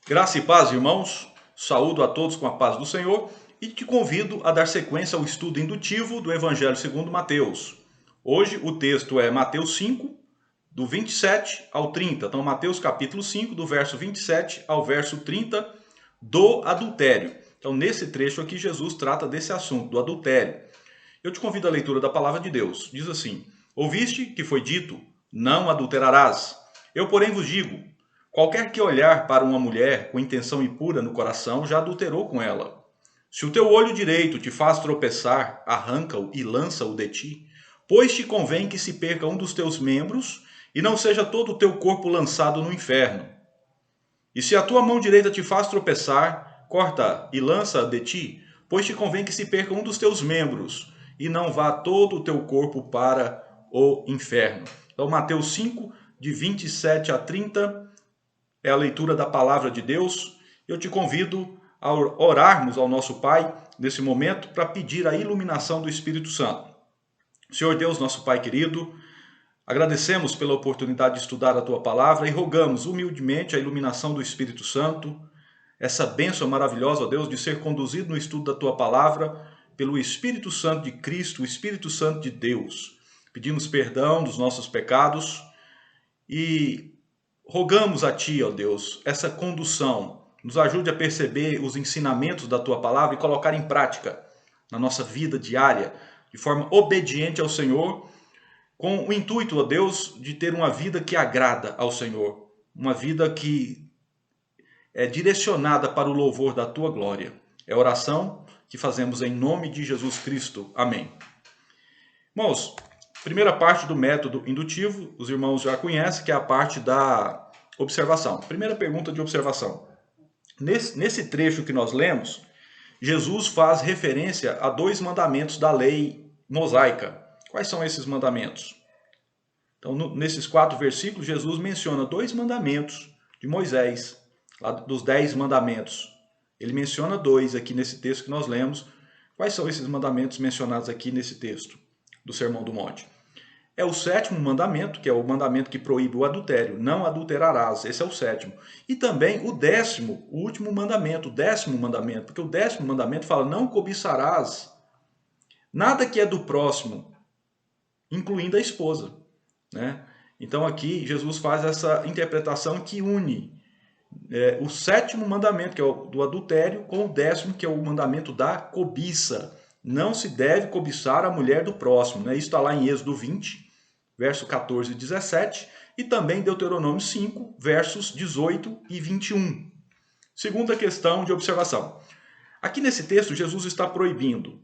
Graça e paz, irmãos. Saúdo a todos com a paz do Senhor e te convido a dar sequência ao estudo indutivo do Evangelho segundo Mateus. Hoje o texto é Mateus 5, do 27 ao 30. Então, Mateus capítulo 5, do verso 27 ao verso 30, do adultério. Então, nesse trecho aqui, Jesus trata desse assunto, do adultério. Eu te convido à leitura da palavra de Deus. Diz assim: Ouviste que foi dito, não adulterarás. Eu, porém, vos digo, qualquer que olhar para uma mulher com intenção impura no coração, já adulterou com ela. Se o teu olho direito te faz tropeçar, arranca-o e lança-o de ti, pois te convém que se perca um dos teus membros e não seja todo o teu corpo lançado no inferno. E se a tua mão direita te faz tropeçar, corta e lança de ti, pois te convém que se perca um dos teus membros e não vá todo o teu corpo para o inferno. Então, Mateus 5, de 27 a 30, é a leitura da palavra de Deus. Eu te convido a orarmos ao nosso Pai nesse momento para pedir a iluminação do Espírito Santo. Senhor Deus, nosso Pai querido, agradecemos pela oportunidade de estudar a Tua palavra e rogamos humildemente a iluminação do Espírito Santo, essa bênção maravilhosa, ó Deus, de ser conduzido no estudo da Tua palavra pelo Espírito Santo de Cristo, o Espírito Santo de Deus. Pedimos perdão dos nossos pecados e rogamos a Ti, ó Deus, essa condução. Nos ajude a perceber os ensinamentos da Tua palavra e colocar em prática na nossa vida diária, de forma obediente ao Senhor, com o intuito, ó Deus, de ter uma vida que agrada ao Senhor, uma vida que é direcionada para o louvor da Tua glória. É a oração que fazemos em nome de Jesus Cristo. Amém. Irmãos, primeira parte do método indutivo, os irmãos já conhecem, que é a parte da observação. Primeira pergunta de observação. Nesse trecho que nós lemos, Jesus faz referência a dois mandamentos da lei mosaica. Quais são esses mandamentos? Então, nesses 4 versículos, Jesus menciona 2 mandamentos de Moisés, lá dos 10 mandamentos. Ele menciona 2 aqui nesse texto que nós lemos. Quais são esses mandamentos mencionados aqui nesse texto do Sermão do Monte? É o 7º mandamento, que é o mandamento que proíbe o adultério. Não adulterarás, esse é o 7º. E também o 10º, o último mandamento, o 10º mandamento, porque o 10º mandamento fala, não cobiçarás nada que é do próximo, incluindo a esposa. Né? Então aqui Jesus faz essa interpretação que une o 7º mandamento, que é o do adultério, com o 10º, que é o mandamento da cobiça. Não se deve cobiçar a mulher do próximo. Né? Isso está lá em Êxodo 20, verso 14 e 17, e também Deuteronômio 5, versos 18 e 21. Segunda questão de observação. Aqui nesse texto, Jesus está proibindo.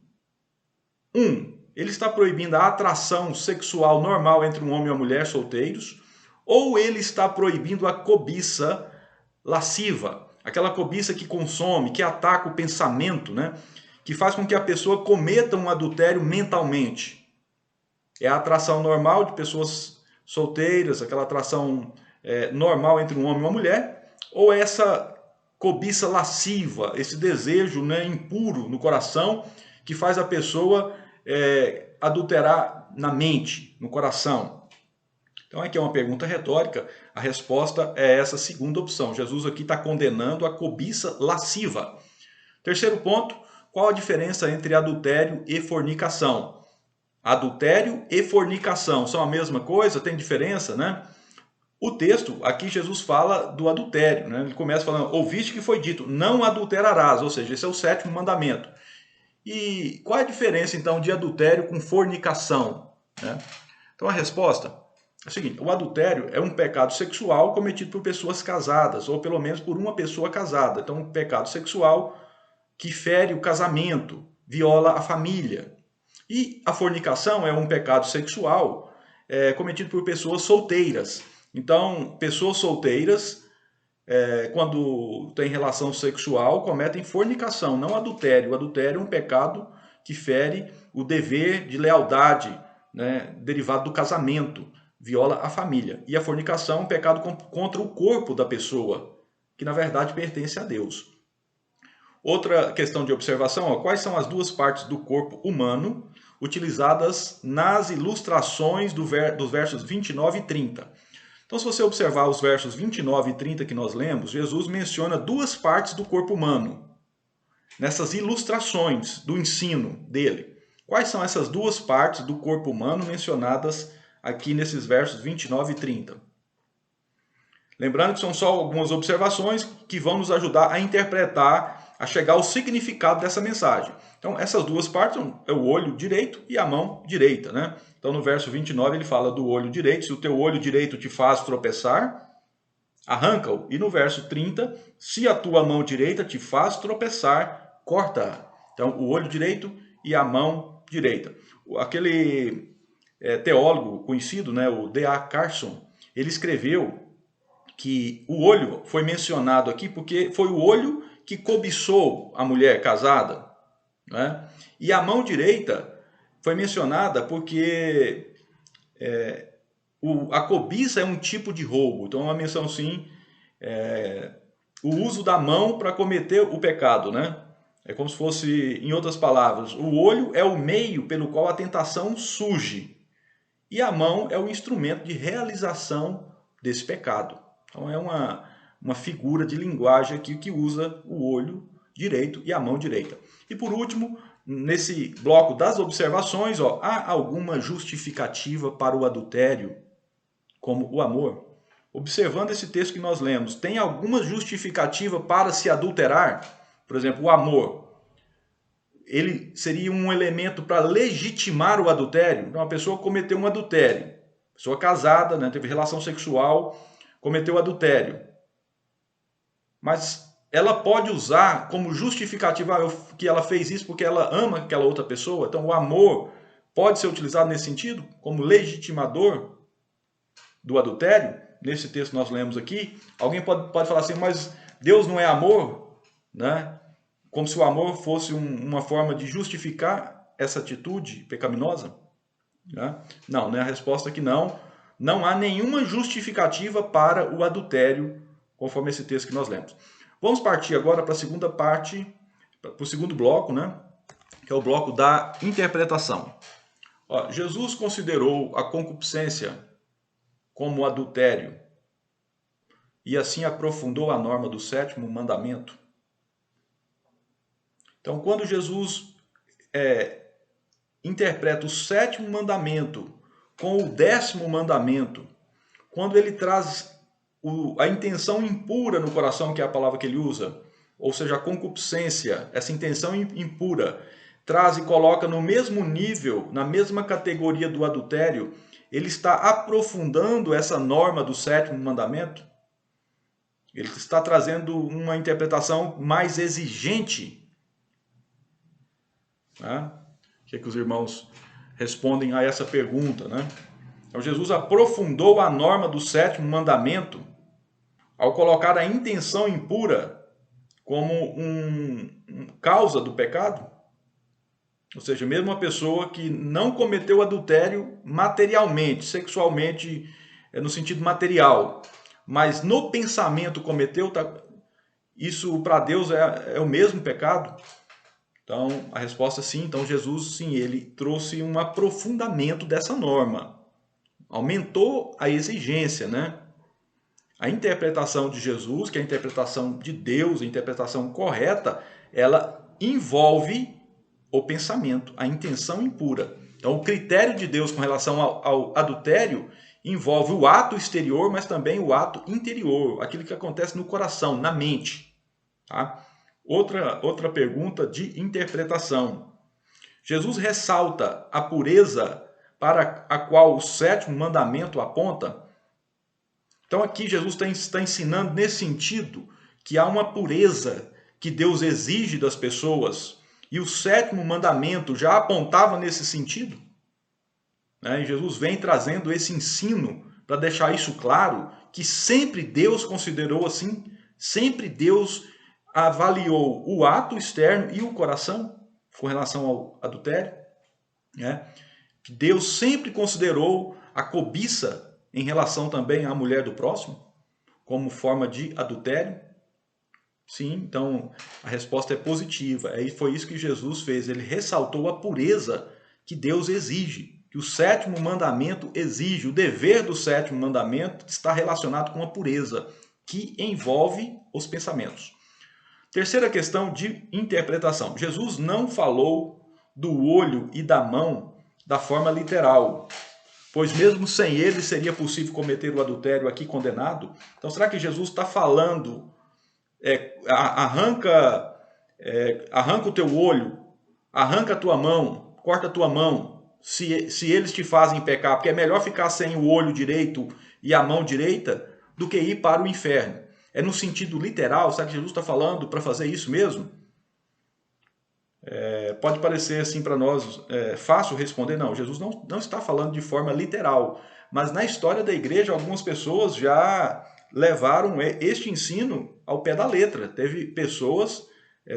Ele está proibindo a atração sexual normal entre um homem e uma mulher solteiros, ou ele está proibindo a cobiça lasciva, aquela cobiça que consome, que ataca o pensamento, né? Que faz com que a pessoa cometa um adultério mentalmente. É a atração normal de pessoas solteiras, aquela atração normal entre um homem e uma mulher, ou essa cobiça lasciva, esse desejo, né, impuro no coração, que faz a pessoa adulterar na mente, no coração. Então aqui é uma pergunta retórica, a resposta é essa segunda opção. Jesus aqui está condenando a cobiça lasciva. Terceiro ponto, qual a diferença entre adultério e fornicação? Adultério e fornicação são a mesma coisa? Tem diferença, né? O texto, aqui Jesus fala do adultério, né? Ele começa falando, ouviste que foi dito, não adulterarás, ou seja, esse é o 7º mandamento. E qual é a diferença, então, de adultério com fornicação? Né? Então, a resposta é o seguinte, o adultério é um pecado sexual cometido por pessoas casadas, ou pelo menos por uma pessoa casada. Então, um pecado sexual que fere o casamento, viola a família. E a fornicação é um pecado sexual cometido por pessoas solteiras. Então, pessoas solteiras, quando têm relação sexual, cometem fornicação, não adultério. O adultério é um pecado que fere o dever de lealdade, né, derivado do casamento, viola a família. E a fornicação é um pecado contra o corpo da pessoa, que na verdade pertence a Deus. Outra questão de observação, quais são as 2 partes do corpo humano utilizadas nas ilustrações dos versos 29 e 30. Então, se você observar os versos 29 e 30 que nós lemos, Jesus menciona duas partes do corpo humano, nessas ilustrações do ensino dele. Quais são essas duas partes do corpo humano mencionadas aqui nesses versos 29 e 30? Lembrando que são só algumas observações que vão nos ajudar a interpretar, a chegar ao significado dessa mensagem. Então, essas duas partes é o olho direito e a mão direita, né? Então, no verso 29, ele fala do olho direito. Se o teu olho direito te faz tropeçar, arranca-o. E no verso 30, se a tua mão direita te faz tropeçar, corta. Então, o olho direito e a mão direita. Aquele teólogo conhecido, né, o D.A. Carson, ele escreveu que o olho foi mencionado aqui porque foi o olho que cobiçou a mulher casada, né? E a mão direita foi mencionada porque a cobiça é um tipo de roubo. Então, é uma menção, sim, o uso da mão para cometer o pecado, né? É como se fosse, em outras palavras, o olho é o meio pelo qual a tentação surge e a mão é o instrumento de realização desse pecado. Então, é uma figura de linguagem aqui que usa o olho direito e a mão direita. E por último, nesse bloco das observações, há alguma justificativa para o adultério, como o amor? Observando esse texto que nós lemos, tem alguma justificativa para se adulterar? Por exemplo, o amor. Ele seria um elemento para legitimar o adultério? Então, uma pessoa cometeu um adultério. Pessoa casada, né, teve relação sexual, cometeu adultério. Mas ela pode usar como justificativa que ela fez isso porque ela ama aquela outra pessoa. Então, o amor pode ser utilizado nesse sentido, como legitimador do adultério. Nesse texto que nós lemos aqui, alguém pode falar assim, mas Deus não é amor, né? Como se o amor fosse uma forma de justificar essa atitude pecaminosa? Né? Não, né? A resposta é que não. Não há nenhuma justificativa para o adultério, conforme esse texto que nós lemos. Vamos partir agora para a segunda parte, para o segundo bloco, né? Que é o bloco da interpretação. Jesus considerou a concupiscência como adultério e assim aprofundou a norma do sétimo mandamento. Então, quando Jesus interpreta o sétimo mandamento com o 10º mandamento, quando ele traz a intenção impura no coração, que é a palavra que ele usa, ou seja, a concupiscência, essa intenção impura, traz e coloca no mesmo nível, na mesma categoria do adultério, ele está aprofundando essa norma do sétimo mandamento. Ele está trazendo uma interpretação mais exigente. Né? O que os irmãos respondem a essa pergunta, né? Então, Jesus aprofundou a norma do sétimo mandamento ao colocar a intenção impura como causa do pecado. Ou seja, mesmo uma pessoa que não cometeu adultério materialmente, sexualmente, no sentido material, mas no pensamento cometeu, isso para Deus é o mesmo pecado? Então, a resposta é sim. Então, Jesus, sim, ele trouxe um aprofundamento dessa norma. Aumentou a exigência, né? A interpretação de Jesus, que é a interpretação de Deus, a interpretação correta, ela envolve o pensamento, a intenção impura. Então, o critério de Deus com relação ao adultério envolve o ato exterior, mas também o ato interior, aquilo que acontece no coração, na mente. Tá? Outra pergunta de interpretação. Jesus ressalta a pureza para a qual o sétimo mandamento aponta. Então aqui Jesus está ensinando nesse sentido que há uma pureza que Deus exige das pessoas e o sétimo mandamento já apontava nesse sentido. E Jesus vem trazendo esse ensino para deixar isso claro, que sempre Deus considerou assim, sempre Deus avaliou o ato externo e o coração com relação ao adultério. Que Deus sempre considerou a cobiça em relação também à mulher do próximo, como forma de adultério? Sim, então a resposta é positiva. Foi isso que Jesus fez, ele ressaltou a pureza que Deus exige. que o sétimo mandamento exige, o dever do sétimo mandamento está relacionado com a pureza, que envolve os pensamentos. Terceira questão de interpretação. Jesus não falou do olho e da mão da forma literal, pois mesmo sem ele seria possível cometer o adultério aqui condenado. Então será que Jesus está falando, arranca o teu olho, arranca a tua mão, corta a tua mão, se eles te fazem pecar, porque é melhor ficar sem o olho direito e a mão direita do que ir para o inferno? É no sentido literal? Será que Jesus está falando para fazer isso mesmo? Pode parecer assim para nós fácil responder, não, Jesus não está falando de forma literal, mas na história da igreja algumas pessoas já levaram este ensino ao pé da letra. Teve pessoas,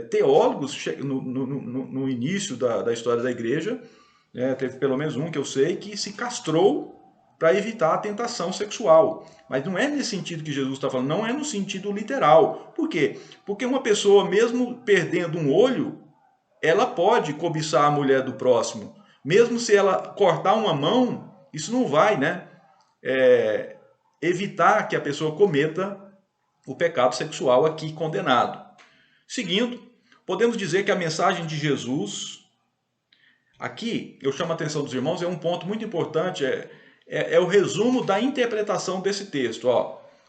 teólogos, no início da história da igreja, teve pelo menos um que eu sei, que se castrou para evitar a tentação sexual. Mas não é nesse sentido que Jesus está falando, não é no sentido literal. Por quê? Porque uma pessoa, mesmo perdendo um olho, ela pode cobiçar a mulher do próximo. Mesmo se ela cortar uma mão, isso não vai, evitar que a pessoa cometa o pecado sexual aqui condenado. Seguindo, podemos dizer que a mensagem de Jesus, aqui eu chamo a atenção dos irmãos, é um ponto muito importante, é o resumo da interpretação desse texto.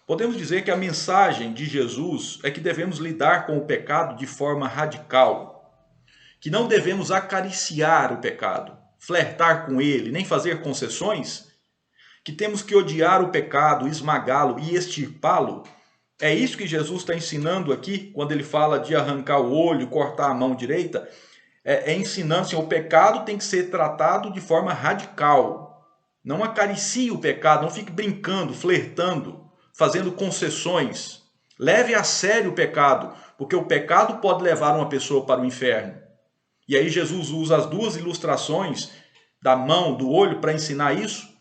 Podemos dizer que a mensagem de Jesus é que devemos lidar com o pecado de forma radical, que não devemos acariciar o pecado, flertar com ele, nem fazer concessões, que temos que odiar o pecado, esmagá-lo e extirpá-lo. É isso que Jesus está ensinando aqui, quando ele fala de arrancar o olho, cortar a mão direita. Ensinando assim, o pecado tem que ser tratado de forma radical. Não acaricie o pecado, não fique brincando, flertando, fazendo concessões. Leve a sério o pecado, porque o pecado pode levar uma pessoa para o inferno. E aí Jesus usa as duas ilustrações da mão, do olho, para ensinar isso.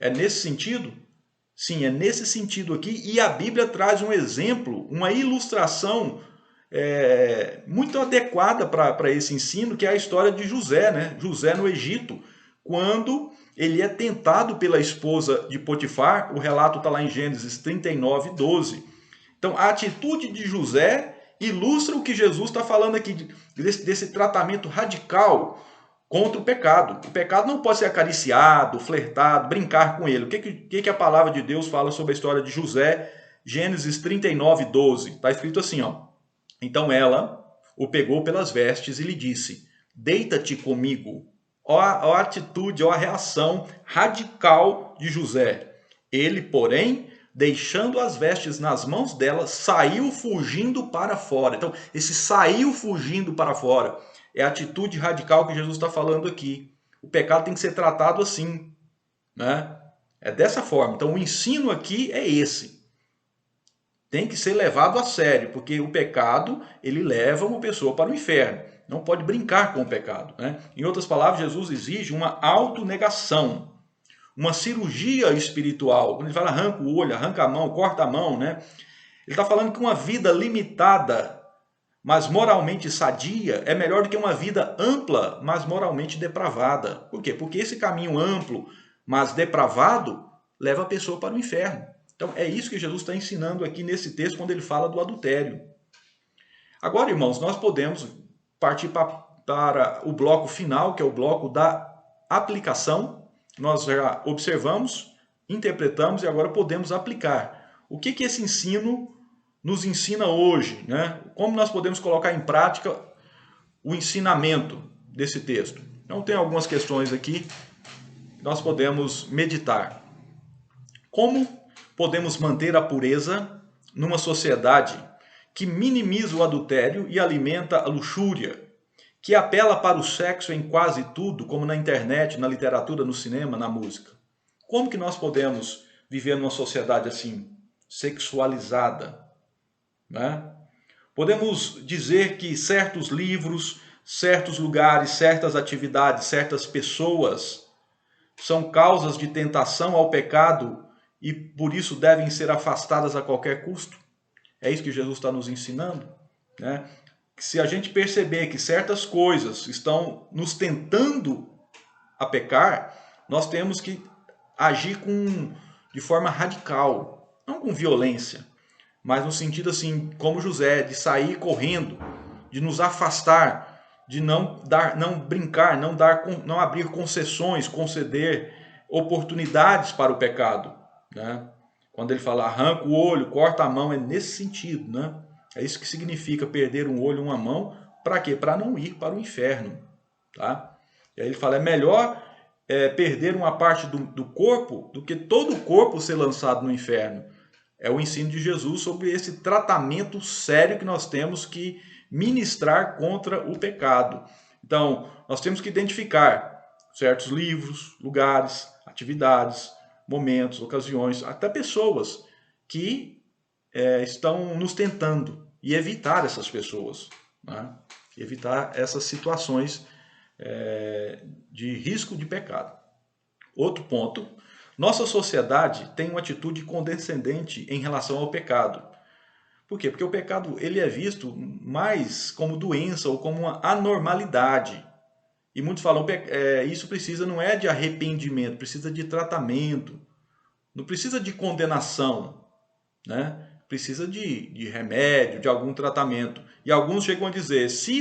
É nesse sentido? Sim, é nesse sentido aqui. E a Bíblia traz um exemplo, uma ilustração muito adequada para esse ensino, que é a história de José. José no Egito, quando ele é tentado pela esposa de Potifar. O relato está lá em Gênesis 39, 12. Então, a atitude de José ilustra o que Jesus está falando aqui, desse tratamento radical contra o pecado. O pecado não pode ser acariciado, flertado, brincar com ele. O que a palavra de Deus fala sobre a história de José? Gênesis 39, 12. Está escrito assim, Então ela o pegou pelas vestes e lhe disse, deita-te comigo. Ó a atitude, ó a reação radical de José. Ele, porém, deixando as vestes nas mãos dela, saiu fugindo para fora. Então, esse saiu fugindo para fora é a atitude radical que Jesus está falando aqui. O pecado tem que ser tratado assim. É dessa forma. Então, o ensino aqui é esse. Tem que ser levado a sério, porque o pecado, ele leva uma pessoa para o inferno. Não pode brincar com o pecado. Em outras palavras, Jesus exige uma autonegação, uma cirurgia espiritual. Quando ele fala arranca o olho, arranca a mão, corta a mão, Ele está falando que uma vida limitada, mas moralmente sadia, é melhor do que uma vida ampla, mas moralmente depravada. Por quê? Porque esse caminho amplo, mas depravado, leva a pessoa para o inferno. Então é isso que Jesus está ensinando aqui nesse texto, quando ele fala do adultério. Agora, irmãos, nós podemos partir para o bloco final, que é o bloco da aplicação. Nós já observamos, interpretamos e agora podemos aplicar. O que esse ensino nos ensina hoje? Como nós podemos colocar em prática o ensinamento desse texto? Então tem algumas questões aqui que nós podemos meditar. Como podemos manter a pureza numa sociedade que minimiza o adultério e alimenta a luxúria, que apela para o sexo em quase tudo, como na internet, na literatura, no cinema, na música? Como que nós podemos viver numa sociedade assim, sexualizada? Podemos dizer que certos livros, certos lugares, certas atividades, certas pessoas são causas de tentação ao pecado e por isso devem ser afastadas a qualquer custo? É isso que Jesus está nos ensinando? Se a gente perceber que certas coisas estão nos tentando a pecar, nós temos que agir de forma radical, não com violência, mas no sentido assim, como José, de sair correndo, de nos afastar, de não brincar, não abrir concessões, conceder oportunidades para o pecado, né? Quando ele fala arranca o olho, corta a mão, é nesse sentido, né? É isso que significa perder um olho, uma mão, para quê? Para não ir para o inferno, tá? E aí ele fala, é melhor perder uma parte do corpo do que todo o corpo ser lançado no inferno. É o ensino de Jesus sobre esse tratamento sério que nós temos que ministrar contra o pecado. Então, nós temos que identificar certos livros, lugares, atividades, momentos, ocasiões, até pessoas que estão nos tentando e evitar essas pessoas, né? Evitar essas situações de risco de pecado. Outro ponto, nossa sociedade tem uma atitude condescendente em relação ao pecado. Por quê? Porque o pecado ele é visto mais como doença ou como uma anormalidade. E muitos falam, isso precisa não é de arrependimento, precisa de tratamento, não precisa de condenação, né? Precisa de remédio, de algum tratamento. E alguns chegam a dizer, se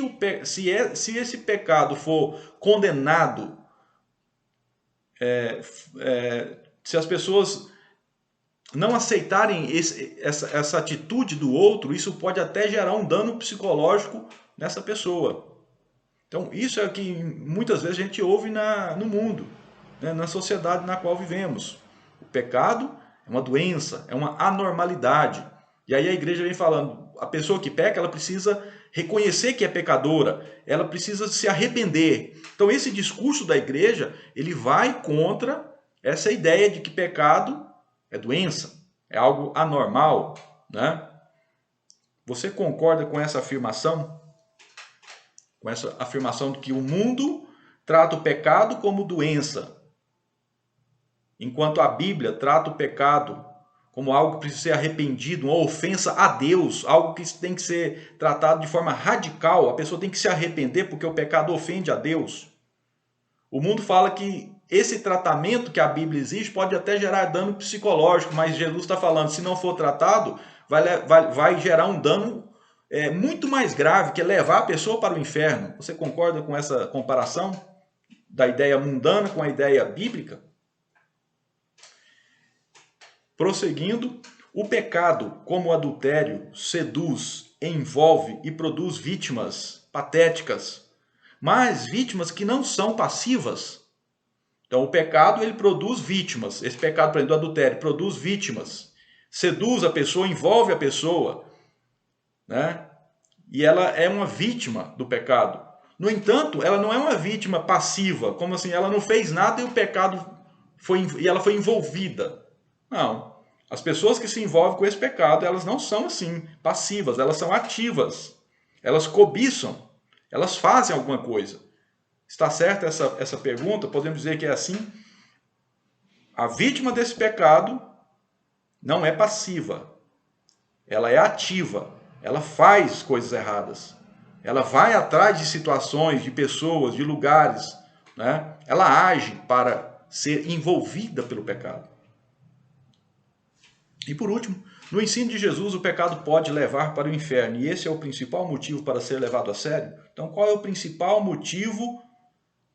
esse pecado for condenado, se as pessoas não aceitarem essa atitude do outro, isso pode até gerar um dano psicológico nessa pessoa. Então, isso é o que muitas vezes a gente ouve no mundo, né, na sociedade na qual vivemos. O pecado é uma doença, é uma anormalidade. E aí a igreja vem falando, a pessoa que peca, ela precisa reconhecer que é pecadora, ela precisa se arrepender. Então, esse discurso da igreja, ele vai contra essa ideia de que pecado é doença, é algo anormal, né? Você concorda com essa afirmação? Com essa afirmação de que o mundo trata o pecado como doença, enquanto a Bíblia trata o pecado como algo que precisa ser arrependido, uma ofensa a Deus, algo que tem que ser tratado de forma radical, a pessoa tem que se arrepender porque o pecado ofende a Deus. O mundo fala que esse tratamento que a Bíblia exige pode até gerar dano psicológico, mas Jesus está falando, se não for tratado, vai gerar um dano muito mais grave, que é levar a pessoa para o inferno. Você concorda com essa comparação da ideia mundana com a ideia bíblica? Prosseguindo, o pecado, como o adultério, seduz, envolve e produz vítimas patéticas, mas vítimas que não são passivas. Então, o pecado ele produz vítimas. Esse pecado, por exemplo, do adultério, produz vítimas. Seduz a pessoa, envolve a pessoa, né? E ela é uma vítima do pecado. No entanto, ela não é uma vítima passiva, como assim, ela não fez nada e o pecado e ela foi envolvida. Não. As pessoas que se envolvem com esse pecado, elas não são assim passivas, elas são ativas. Elas cobiçam, elas fazem alguma coisa. Está certa essa pergunta? Podemos dizer que é assim? A vítima desse pecado não é passiva, ela é ativa, ela faz coisas erradas, ela vai atrás de situações, de pessoas, de lugares, né? Ela age para ser envolvida pelo pecado. E por último, no ensino de Jesus, o pecado pode levar para o inferno, e esse é o principal motivo para ser levado a sério. Então, qual é o principal motivo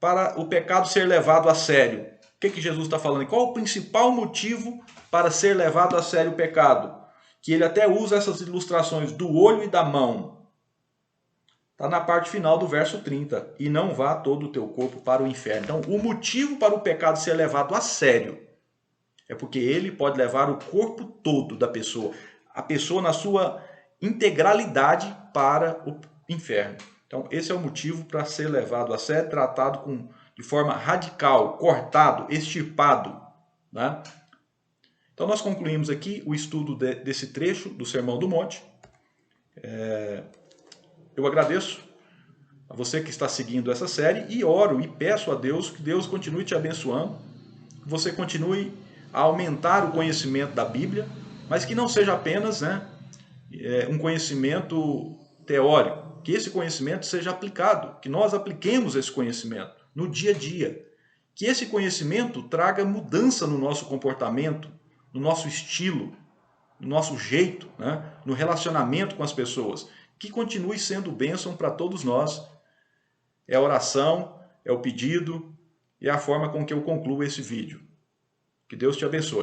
para o pecado ser levado a sério? O que Jesus está falando? Qual é o principal motivo para ser levado a sério o pecado? Que ele até usa essas ilustrações do olho e da mão. Está na parte final do verso 30. E não vá todo o teu corpo para o inferno. Então, o motivo para o pecado ser levado a sério é porque ele pode levar o corpo todo da pessoa, a pessoa na sua integralidade para o inferno. Então, esse é o motivo para ser levado a sério, tratado de forma radical, cortado, extirpado, né? Então, nós concluímos aqui o estudo desse trecho do Sermão do Monte. Eu agradeço a você que está seguindo essa série e oro e peço a Deus que Deus continue te abençoando, que você continue a aumentar o conhecimento da Bíblia, mas que não seja apenas, né, um conhecimento teórico, que esse conhecimento seja aplicado, que nós apliquemos esse conhecimento no dia a dia, Que esse conhecimento traga mudança no nosso comportamento, no nosso estilo, no nosso jeito, né? No relacionamento com as pessoas. Que continue sendo bênção para todos nós. É a oração, é o pedido e é a forma com que eu concluo esse vídeo. Que Deus te abençoe.